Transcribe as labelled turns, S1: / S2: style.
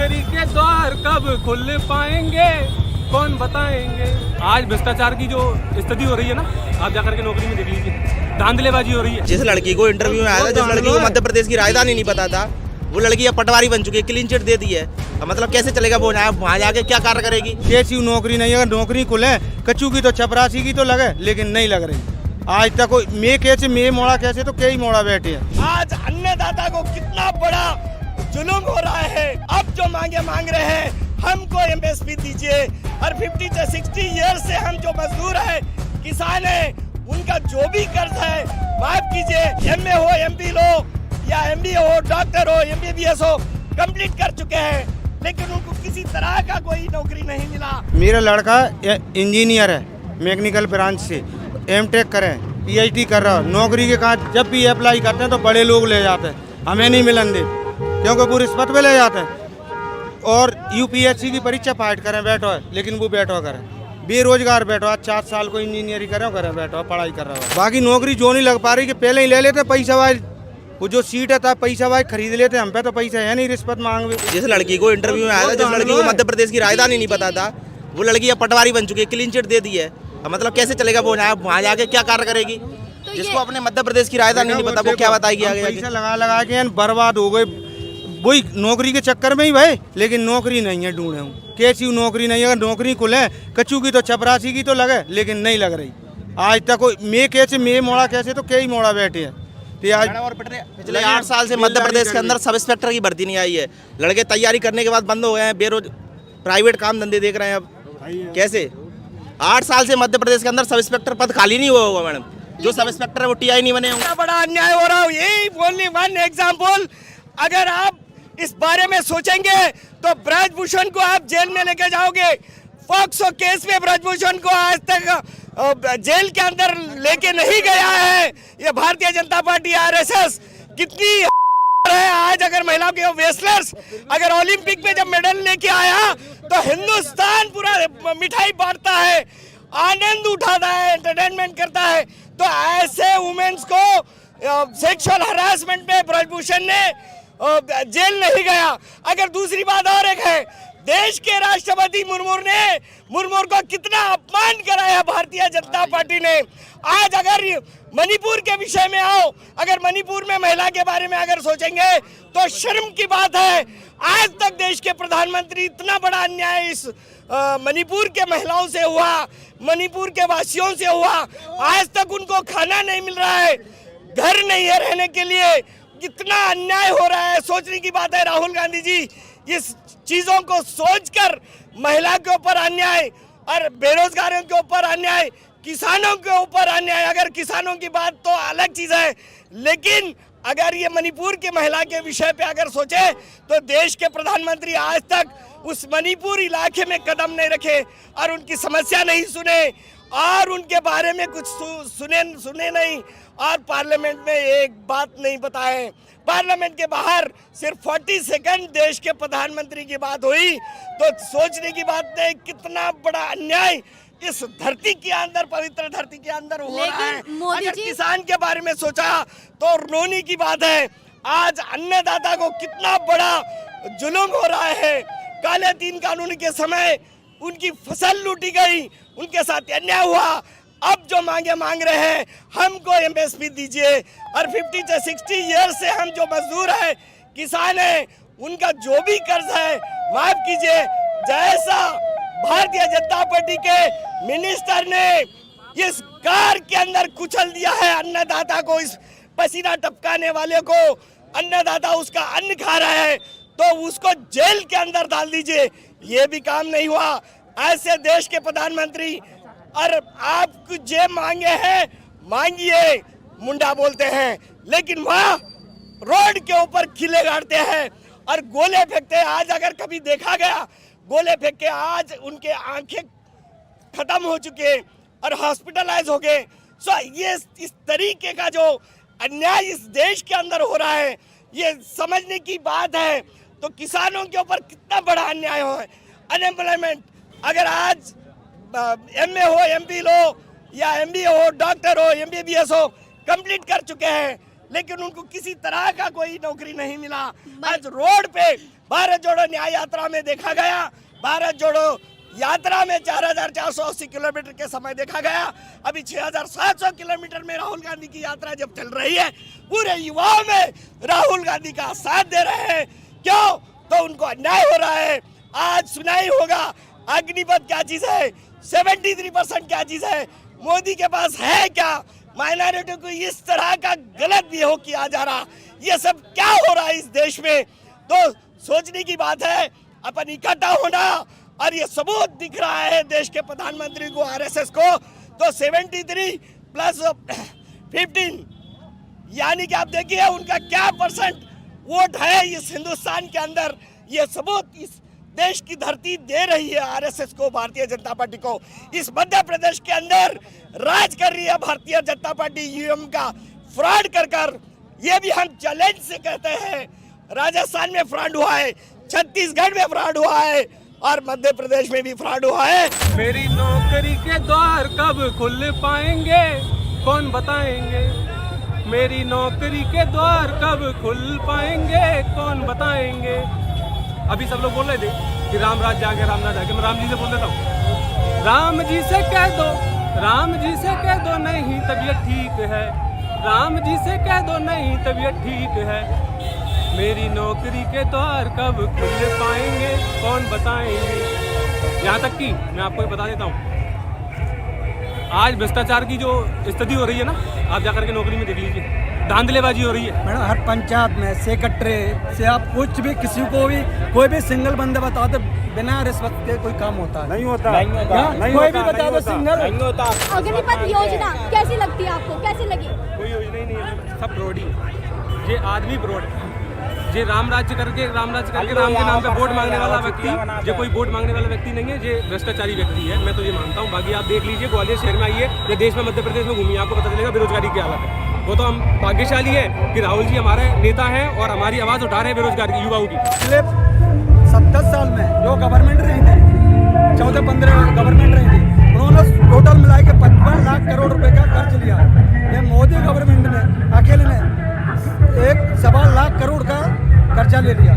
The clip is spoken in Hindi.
S1: नौकरी के द्वार कब खुल पाएंगे, कौन बताएंगे। आज भ्रष्टाचार की जो स्थिति हो रही है ना, आप जाकर के नौकरी में देख लीजिए, धांधलेबाजी हो रही है।
S2: जिस लड़की को इंटरव्यू में आया था, जिस लड़की को मध्य प्रदेश की राजधानी नहीं पता था, वो लड़की अब पटवारी बन चुकी है, क्लीन चिट दे दी है। मतलब कैसे चलेगा वो, वहाँ जाके क्या कार्य करेगी।
S3: कैसी नौकरी नहीं, अगर नौकरी खुले कच्चू की तो चपरासी की तो लगे, लेकिन नहीं लग रही आज तक। मैं कैसे मैं मोड़ा कैसे, तो कई मोड़ा बैठे हैं।
S4: आज अन्नदाता को कितना बड़ा जुल्म हो रहा है। अब जो मांगे मांग रहे हैं, हमको एमएसपी दीजिए, और 50 से 60 ईयर से हम जो मजदूर है, किसान है, उनका जो भी कर्ज है माफ कीजिए। एमए हो, एमपी लो या एमबीए हो, डॉक्टर हो, एमबीबीएस हो, कंप्लीट कर चुके हैं, लेकिन उनको किसी तरह का कोई नौकरी नहीं मिला।
S3: मेरा लड़का इंजीनियर है, मैकेनिकल ब्रांच से एमटेक करे, पीएचडी कर रहा है। नौकरी के कारण जब भी अप्लाई करते हैं तो बड़े लोग ले जाते हैं, हमें नहीं मिलन दे, क्योंकि वो रिश्वत पे ले जाते हैं। और यूपीएससी की परीक्षा फाइट करें बैठो है, लेकिन वो बैठो करें, बेरोजगार बैठो। आज 4 साल को इंजीनियरिंग करें बैठो, पढ़ाई कर रहा है। बाकी नौकरी जो नहीं लग पा रही कि पहले ही ले लेते पैसा वाइज, वो जो सीट है था पैसा वाइज खरीद लेते, हम पे तो पैसा है नहीं, रिश्वत मांग।
S2: जिस लड़की को इंटरव्यू में आया था, जिस लड़की को मध्य प्रदेश की राजधानी नहीं पता था, वो लड़की अब पटवारी बन चुकी है, क्लीन चिट दे दी है। मतलब कैसे चलेगा वो, वहाँ जाके क्या कार्य करेगी। जिसको अपने मध्य प्रदेश की राजधानी नहीं पता, वो क्या बताएगी आगे।
S3: पैसा लगा के बर्बाद हो गए वही नौकरी के चक्कर में ही भाई, लेकिन नौकरी नहीं है ढूंढे हूँ। कैसी नौकरी नहीं, अगर नौकरी खुले कच्चू की तो चपरासी की तो लगे, लेकिन नहीं लग रही आज तक। मैं मोड़ा कैसे, तो कई मोड़ा बैठे हैं।
S2: और पिछले 8 साल से मध्य प्रदेश के अंदर सब इंस्पेक्टर की भर्ती नहीं आई है। लड़के तैयारी करने के बाद बंद हो गए हैं, प्राइवेट काम धंधे देख रहे हैं। अब कैसे 8 साल से मध्य प्रदेश के अंदर सब इंस्पेक्टर पद खाली नहीं हुआ होगा मैडम। जो सब इंस्पेक्टर है वो टीआई नहीं बने होंगे।
S4: बड़ा अन्याय हो रहा है। यही ओनली वन एग्जाम्पल, अगर आप इस बारे में सोचेंगे तो ब्रजभूषण को आप जेल में लेके जाओगे। पॉक्सो केस में ब्रजभूषण को आज तक जेल के अंदर लेके नहीं गया है ये भारतीय जनता पार्टी, आरएसएस। कितनी है आज, अगर महिलाओं के वेस्लर्स अगर ओलंपिक में जब मेडल लेके आया तो हिंदुस्तान पूरा मिठाई बांटता है, आनंद उठाता है, एंटरटेनमेंट करता है। तो ऐसे वुमेन्स को सेक्सुअल हरासमेंट में ब्रजभूषण ने जेल नहीं गया। अगर दूसरी बात और एक है, देश के राष्ट्रपति मुर्मू को कितना अपमान कराया भारतीय जनता पार्टी ने। आज अगर मणिपुर के विषय में आओ, अगर मणिपुर में महिला के बारे में अगर सोचेंगे तो शर्म की बात है। आज तक देश के प्रधानमंत्री, इतना बड़ा अन्याय इस मणिपुर के महिलाओं से हुआ, मणिपुर के वासियों से हुआ। आज तक उनको खाना नहीं मिल रहा है, घर नहीं है रहने के लिए। कितना अन्याय हो रहा है, सोचने की बात है। राहुल गांधी जी इस चीजों को सोचकर महिला के ऊपर अन्याय और बेरोजगारों के ऊपर अन्याय, किसानों के ऊपर अन्याय। अगर किसानों की बात तो अलग चीज है, लेकिन अगर ये मणिपुर के महिला के विषय पे अगर सोचे तो देश के प्रधानमंत्री आज तक उस मणिपुर इलाके में कदम नहीं रखे और उनकी समस्या नहीं सुने और उनके बारे में कुछ सुने नहीं, और पार्लियामेंट में एक बात नहीं बताए। पार्लियामेंट के बाहर सिर्फ 40 सेकंड देश के प्रधानमंत्री की बात हुई, तो सोचने की बात है कितना बड़ा अन्याय इस धरती के अंदर, पवित्र धरती के अंदर हो रहा है। अगर किसान के बारे में सोचा तो रोने की बात है। आज अन्नदाता को कितना बड़ा जुल्म हो रहा है। काले तीन कानून के समय उनकी फसल लूटी गई, उनके साथ अन्याय हुआ। अब जो मांगे मांग रहे हैं, हमको एमएसपी दीजिए, और 50 से 60 ईयर से हम जो मजदूर है, किसान है, उनका जो भी कर्ज है माफ कीजिए। जैसा भारतीय जनता पार्टी के मिनिस्टर ने इस कार के अंदर कुचल दिया है अन्नदाता को, इस पसीना टपकाने वाले को, अन्नदाता उसका अन्न खा रहा है तो उसको जेल के अंदर डाल दीजिए। ये भी काम नहीं हुआ। ऐसे देश के प्रधानमंत्री, और आप जो मांगे हैं मांगिए, मुंडा बोलते हैं, लेकिन वहाँ रोड के ऊपर किले गाड़ते हैं और गोले फेंकते हैं। आज अगर कभी देखा गया गोले फेंक के, आज उनके आंखें खत्म हो चुके और हॉस्पिटलाइज हो गए। सो ये इस तरीके का जो अन्याय इस देश के अंदर हो रहा है, ये समझने की बात है। तो किसानों के ऊपर कितना बड़ा अन्याय हो है। अनएम्प्लॉयमेंट, अगर आज एमए हो, एमपी लो या एमबीए हो, डॉक्टर हो, एमबीबीएस हो, कंप्लीट कर चुके हैं, लेकिन उनको किसी तरह का कोई नौकरी नहीं मिला। आज रोड पे भारत जोड़ो न्याय यात्रा में देखा गया, भारत जोड़ो यात्रा में 4,480 किलोमीटर के समय देखा गया। अभी 6,700 किलोमीटर में राहुल गांधी की यात्रा जब चल रही है, पूरे युवाओं में राहुल गांधी का साथ दे रहे हैं। क्यों? तो उनको अन्याय हो रहा है। आज सुनाई होगा अग्निपथ क्या चीज है, 73% क्या चीज है, मोदी के पास है क्या, माइनॉरिटी को इस तरह का गलत बिहेव किया जा रहा, ये सब क्या हो रहा है इस देश में। तो सोचने की बात है, अपन इकट्ठा होना। और ये सबूत दिख रहा है देश के प्रधानमंत्री को, आरएसएस को। तो 73 प्लस 15 यानी कि आप देखिए उनका क्या परसेंट वोट है इस हिंदुस्तान के अंदर। ये सबूत इस देश की धरती दे रही है आरएसएस को, भारतीय जनता पार्टी को। इस मध्य प्रदेश के अंदर राज कर रही है भारतीय जनता पार्टी ईवीएम का फ्रॉड कर। ये भी हम चैलेंज से कहते हैं, राजस्थान में फ्रॉड हुआ है, छत्तीसगढ़ में फ्रॉड हुआ है और मध्य प्रदेश में भी फ्रॉड हुआ है।
S1: मेरी नौकरी के द्वार कब खुल पाएंगे, कौन बताएंगे। मेरी नौकरी के द्वार कब खुल पाएंगे, कौन बताएंगे। अभी सब लोग बोल रहे थे कि राम राज जाके राम ना जाके, मैं राम जी से बोल देता हूँ, राम जी से कह दो, राम जी से कह दो नहीं तबीयत ठीक है, राम जी से कह दो नहीं तबीयत ठीक है। मेरी नौकरी के द्वार कब खुल पाएंगे, कौन बताएंगे। यहाँ तक कि मैं आपको ये बता देता हूँ, आज भ्रष्टाचार की जो स्थिति हो रही है ना, आप जाकर के नौकरी में देख लीजिए, धांधलेबाजी हो रही है।
S5: मैडम हर पंचायत में सेक्रेटरी से आप कुछ भी किसी को भी कोई भी सिंगल बंदे बता दो, बिना रिश्वत के कोई काम होता है? नहीं होता, कोई भी बता दो सिंगल नहीं होता।
S6: अग्निपथ योजना कैसी लगती है आपको, कैसी लगी?
S1: कोई योजना ही नहीं है, सब फ्रॉड ही। ये आदमी फ्रॉड है, ये राम राज्य करके राम के नाम पे वोट मांगने वाला व्यक्ति, ये कोई वोट मांगने वाला व्यक्ति नहीं है, ये भ्रष्टाचारी व्यक्ति है। मैं तो ये मानता हूँ। बाकी आप देख लीजिए, ग्वालियर शहर में आइए या देश में मध्य प्रदेश में घूमिए, आपको पता चलेगा बेरोजगारी की हालत है। वो तो हम भाग्यशाली हैं कि राहुल जी हमारे नेता हैं और हमारी आवाज़ उठा रहे हैं बेरोजगार की, युवाओं की।
S5: पिछले 70 साल में जो गवर्नमेंट रही थी, 14-15 गवर्नमेंट रही थी, उन्होंने टोटल मिला के 55